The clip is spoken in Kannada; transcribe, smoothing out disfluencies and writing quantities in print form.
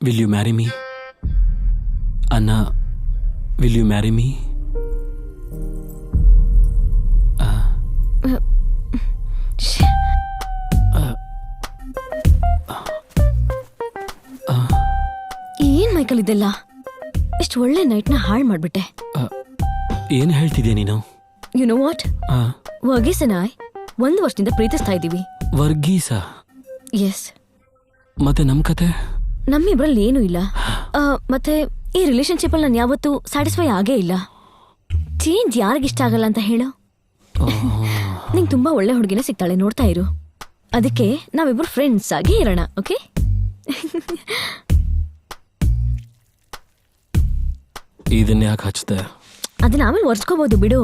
Will you marry me? ಅನ್ನ, ವಿಲ್ ಯು ಮ್ಯಾರಿ ಮೀ? ಏನ್ ಮೈಕಲ್ ಇದೆಲ್ಲ? ಇಷ್ಟು ಒಳ್ಳೆ ನೈಟ್ನ ಹಾಳು ಮಾಡ್ಬಿಟ್ಟೆ. ಏನು ಹೇಳ್ತಿದ್ಯಾ ನೀನು? ಯು ನೋ ವಾಟ್, ವರ್ಗೀಸ್ ನಾಯ್ 1 ವರ್ಷದಿಂದ ಪ್ರೀತಿಸ್ತಾ ಇದ್ದೀವಿ. ವರ್ಗೀಸ? ಎಸ್. ಮತ್ತೆ ನಮ್ ಕತೆ? ನಮ್ಮಿಬ್ರಲ್ಲಿ ಏನೂ ಇಲ್ಲ. ಮತ್ತೆ ಈ ರಿಲೇಶನ್ಶಿಪ್ ಅಲ್ಲಿ ನಾನು ಯಾವತ್ತೂ ಸ್ಯಾಟಿಸ್ಫೈ ಆಗೇ ಇಲ್ಲ. ಚೇಂಜ್ ಯಾರಿಗಿಷ್ಟ ಆಗಲ್ಲ ಅಂತ ಹೇಳು? ನಿಂಗೆ ತುಂಬಾ ಒಳ್ಳೆ ಹುಡುಗಿನ ಸಿಗ್ತಾಳೆ, ನೋಡ್ತಾ ಇರು. ಅದಕ್ಕೆ ನಾವಿಬ್ರು ಫ್ರೆಂಡ್ಸ್ ಆಗಿ ಇರೋಣ, ಓಕೆ? ಇದನ್ನ ಯಾಕೆ ಹಚ್ಚಿದೆ? ಅದನ್ನ ಆಮೇಲೆ ಒರ್ಸ್ಕೋಬಹುದು ಬಿಡು.